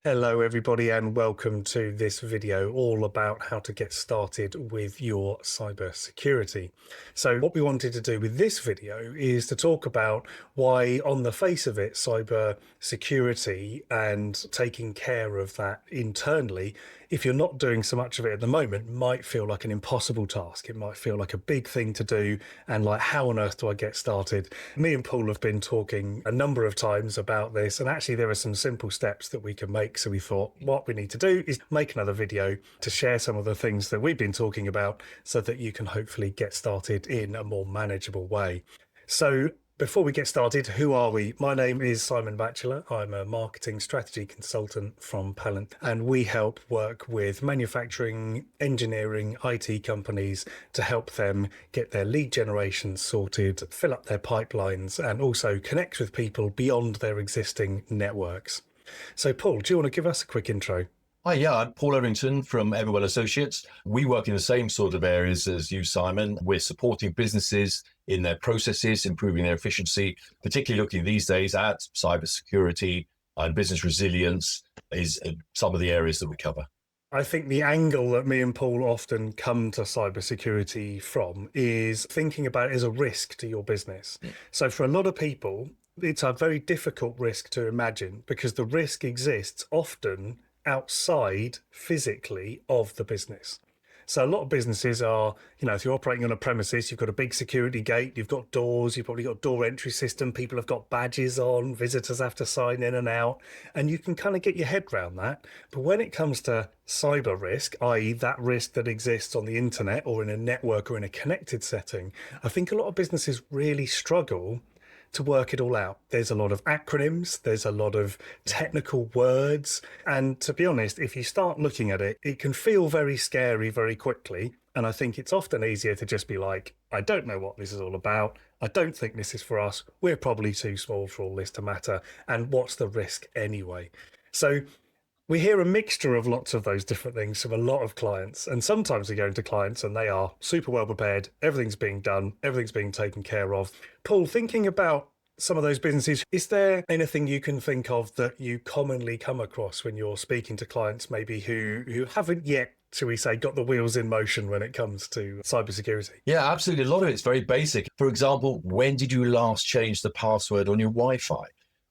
Hello everybody and welcome to this video all about how to get started with your cybersecurity. So what we wanted to do with this video is to talk about why on the face of it cybersecurity and taking care of that internally, if you're not doing so much of it at the moment, might feel like an impossible task. It might feel like a big thing to do and like how on earth do I get started? Me and Paul have been talking a number of times about this, and actually there are some simple steps that we can make. So we thought what we need to do is make another video to share some of the things that we've been talking about so that you can hopefully get started in a more manageable way. So before we get started, who are we? My name is Simon Batchelor. I'm a marketing strategy consultant from Pallant, and we help work with manufacturing, engineering, IT companies to help them get their lead generation sorted, fill up their pipelines, and also connect with people beyond their existing networks. So Paul, do you want to give us a quick intro? Hi, yeah, I'm Paul Everington from Everwell Associates. We work in the same sort of areas as you, Simon. We're supporting businesses in their processes, improving their efficiency, particularly looking these days at cybersecurity and business resilience is some of the areas that we cover. I think the angle that me and Paul often come to cybersecurity from is thinking about it as a risk to your business. So for a lot of people, it's a very difficult risk to imagine because the risk exists often outside physically of the business. So a lot of businesses are, if you're operating on a premises, you've got a big security gate, you've got doors, you've probably got a door entry system, people have got badges on, visitors have to sign in and out, and you can kind of get your head around that. But when it comes to cyber risk, i.e. that risk that exists on the internet or in a network or in a connected setting, I think a lot of businesses really struggle to work it all out. There's a lot of acronyms, there's a lot of technical words, and to be honest, if you start looking at it, it can feel very scary very quickly. And I think it's often easier to just be like, I don't know what this is all about. I don't think this is for us. We're probably too small for all this to matter. And what's the risk anyway? So we hear a mixture of lots of those different things from a lot of clients, and sometimes we go into clients and they are super well prepared, everything's being done, everything's being taken care of. Paul, thinking about some of those businesses, is there anything you can think of that you commonly come across when you're speaking to clients maybe who haven't yet, shall we say, got the wheels in motion when it comes to cybersecurity? Yeah, absolutely. A lot of it's very basic. For example, when did you last change the password on your Wi-Fi?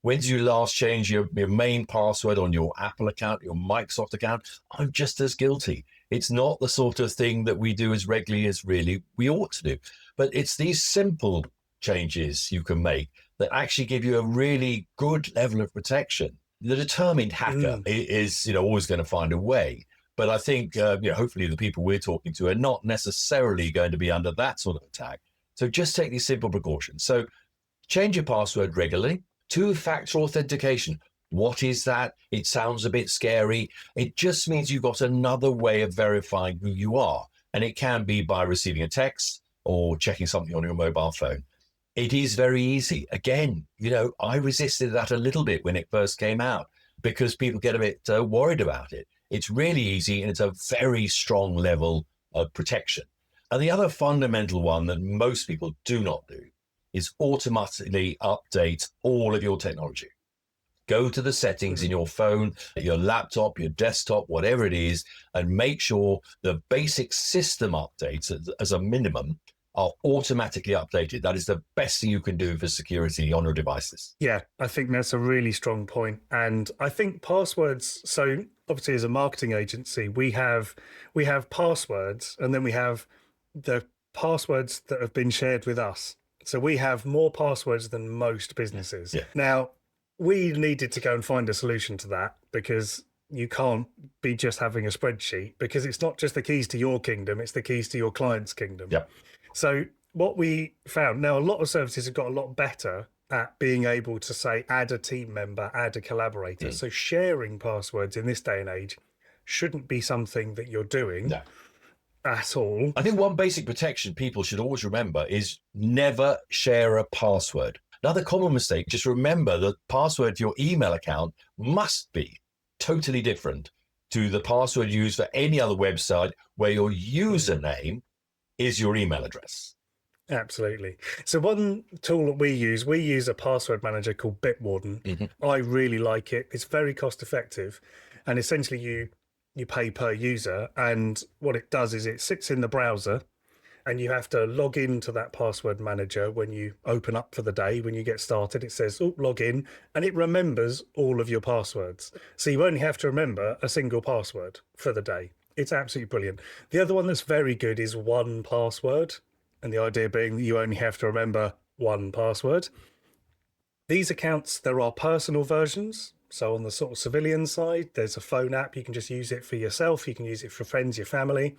When did you last change your main password on your Apple account, your Microsoft account? I'm just as guilty. It's not the sort of thing that we do as regularly as really we ought to do. But it's these simple changes you can make that actually give you a really good level of protection. The determined hacker is always going to find a way. But I think, hopefully the people we're talking to are not necessarily going to be under that sort of attack. So just take these simple precautions. So change your password regularly. Two-factor authentication. What is that? It sounds a bit scary. It just means you've got another way of verifying who you are. And it can be by receiving a text or checking something on your mobile phone. It is very easy. Again, I resisted that a little bit when it first came out because people get a bit worried about it. It's really easy and it's a very strong level of protection. And the other fundamental one that most people do not do is automatically update all of your technology. Go to the settings in your phone, your laptop, your desktop, whatever it is, and make sure the basic system updates as a minimum are automatically updated. That is the best thing you can do for security on your devices. Yeah, I think that's a really strong point. And I think passwords, so obviously as a marketing agency, we have passwords, and then we have the passwords that have been shared with us. So we have more passwords than most businesses. Yeah. Now, we needed to go and find a solution to that because you can't be just having a spreadsheet, because it's not just the keys to your kingdom, it's the keys to your client's kingdom. Yeah. So what we found, now a lot of services have got a lot better at being able to say, add a team member, add a collaborator. So sharing passwords in this day and age shouldn't be something that you're doing. No. At all. I think one basic protection people should always remember is never share a password. Another common mistake, just remember the password to your email account must be totally different to the password used for any other website where your username is your email address. Absolutely. So one tool that we use a password manager called Bitwarden. I really like it. It's very cost effective, and essentially you pay per user, and what it does is it sits in the browser, and you have to log into that password manager when you open up for the day. When you get started, it says, oh, log in, and it remembers all of your passwords. So you only have to remember a single password for the day. It's absolutely brilliant. The other one that's very good is 1Password. And the idea being that you only have to remember one password. These accounts, there are personal versions. So on the sort of civilian side, there's a phone app. You can just use it for yourself. You can use it for friends, your family.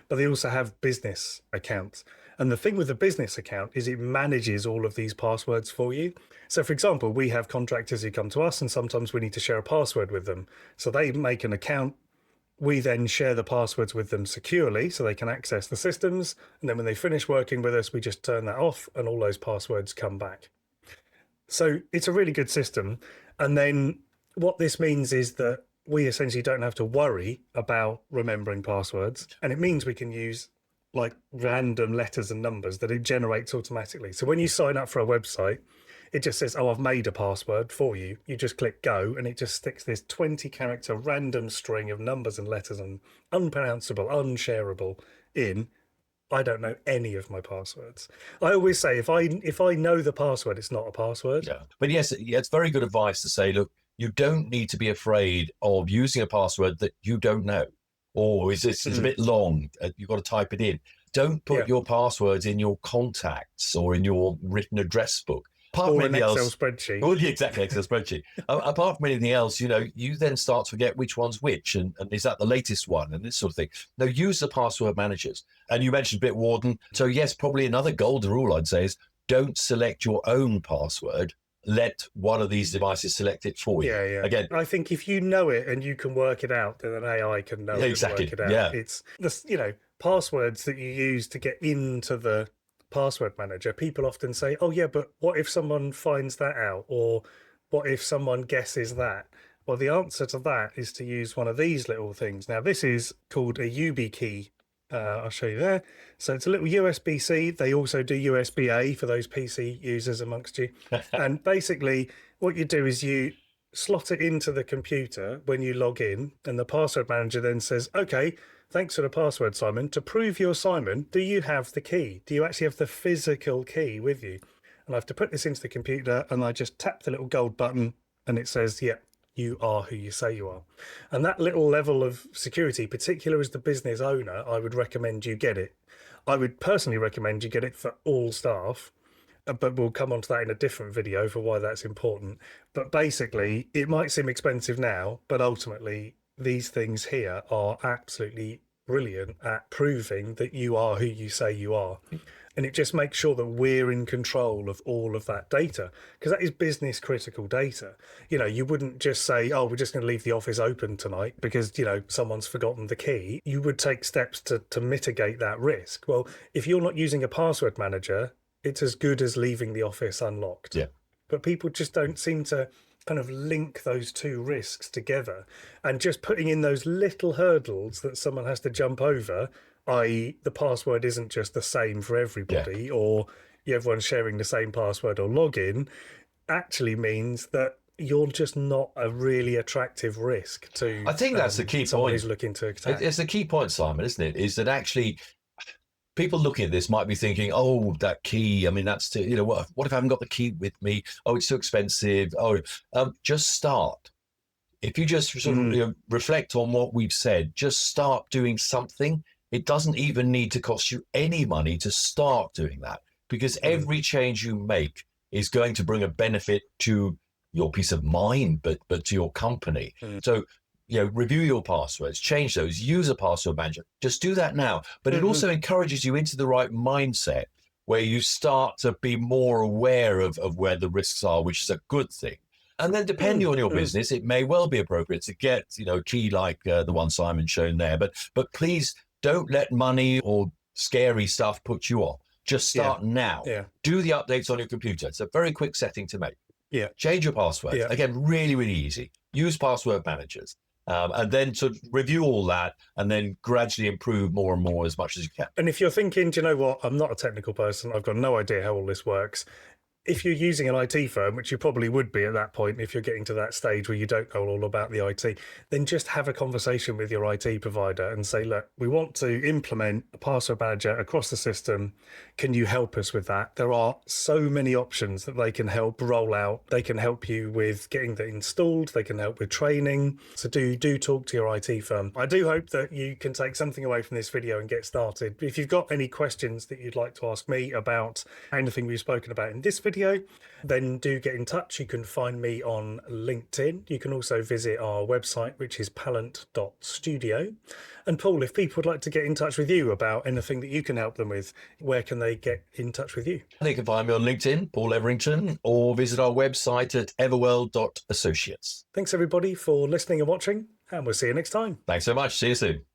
But they also have business accounts. And the thing with the business account is it manages all of these passwords for you. So for example, we have contractors who come to us and sometimes we need to share a password with them. So they make an account. We then share the passwords with them securely so they can access the systems. And then when they finish working with us, we just turn that off and all those passwords come back. So it's a really good system. And then what this means is that we essentially don't have to worry about remembering passwords. And it means we can use like random letters and numbers that it generates automatically. So when you sign up for a website, it just says, oh, I've made a password for you. You just click go and it just sticks this 20-character random string of numbers and letters and unpronounceable, unshareable in. I don't know any of my passwords. I always say if I know the password, it's not a password. Yeah. But yes, it's very good advice to say, look, you don't need to be afraid of using a password that you don't know. Or is this it's a bit long? You've got to type it in. Don't put your passwords in your contacts or in your written address book. Apart or from an Excel else, spreadsheet. Oh, yeah, exactly, Excel spreadsheet. Apart from anything else, you then start to forget which one's which, and is that the latest one, and this sort of thing. Now, use the password managers. And you mentioned Bitwarden. So yes, probably another golden rule I'd say is don't select your own password. Let one of these devices select it for you. Yeah. Again, I think if you know it and you can work it out, then an AI can know it and work it out. Yeah. It's the passwords that you use to get into the password manager. People often say, oh yeah, but what if someone finds that out, or what if someone guesses that? Well, the answer to that is to use one of these little things. Now this is called a YubiKey. I'll show you there. So it's a little USB-C. They also do USB-A for those PC users amongst you. And basically what you do is you slot it into the computer when you log in, and the password manager then says, okay, thanks for the password, Simon. To prove you're Simon, do you have the key? Do you actually have the physical key with you? And I have to put this into the computer, and I just tap the little gold button, and it says, yeah, you are who you say you are. And that little level of security, particularly as the business owner, I would recommend you get it. I would personally recommend you get it for all staff, but we'll come on to that in a different video for why that's important. But basically, it might seem expensive now, but ultimately, these things here are absolutely brilliant at proving that you are who you say you are. And it just makes sure that we're in control of all of that data, because that is business critical data. You wouldn't just say, oh, we're just going to leave the office open tonight because, someone's forgotten the key. You would take steps to mitigate that risk. Well, if you're not using a password manager, it's as good as leaving the office unlocked. Yeah. But people just don't seem to kind of link those two risks together, and just putting in those little hurdles that someone has to jump over, i.e. the password isn't just the same for everybody, or everyone's sharing the same password or login, actually means that you're just not a really attractive risk to. I think that's the key someone point. who's looking to attack. It's the key point, Simon, isn't it? Is that actually people looking at this might be thinking, oh, that key, I mean, that's too, what if I haven't got the key with me? Oh, it's too expensive. Just start. If you just sort of reflect on what we've said, just start doing something. It doesn't even need to cost you any money to start doing that, because every change you make is going to bring a benefit to your peace of mind, but to your company. So, review your passwords, change those, use a password manager. Just do that now. But it also encourages you into the right mindset where you start to be more aware of where the risks are, which is a good thing. And then depending on your business, it may well be appropriate to get, a key like the one Simon shown there. But please don't let money or scary stuff put you off. Just start now. Yeah. Do the updates on your computer. It's a very quick setting to make. Yeah. Change your password. Yeah. Again, really, really easy. Use password managers. and then to review all that and then gradually improve more and more as much as you can. And if you're thinking, do you know what, I'm not a technical person, I've got no idea how all this works. If you're using an IT firm, which you probably would be at that point, if you're getting to that stage where you don't know all about the IT, then just have a conversation with your IT provider and say, look, we want to implement a password manager across the system. Can you help us with that? There are so many options that they can help roll out. They can help you with getting that installed. They can help with training. So do talk to your IT firm. I do hope that you can take something away from this video and get started. If you've got any questions that you'd like to ask me about anything we've spoken about in this video, then do get in touch. You can find me on LinkedIn. You can also visit our website, which is Pallant.studio. And Paul, if people would like to get in touch with you about anything that you can help them with, where can they get in touch with you? They can find me on LinkedIn, Paul Everington, or visit our website at everworld.associates. Thanks everybody for listening and watching, and we'll see you next time. Thanks so much. See you soon.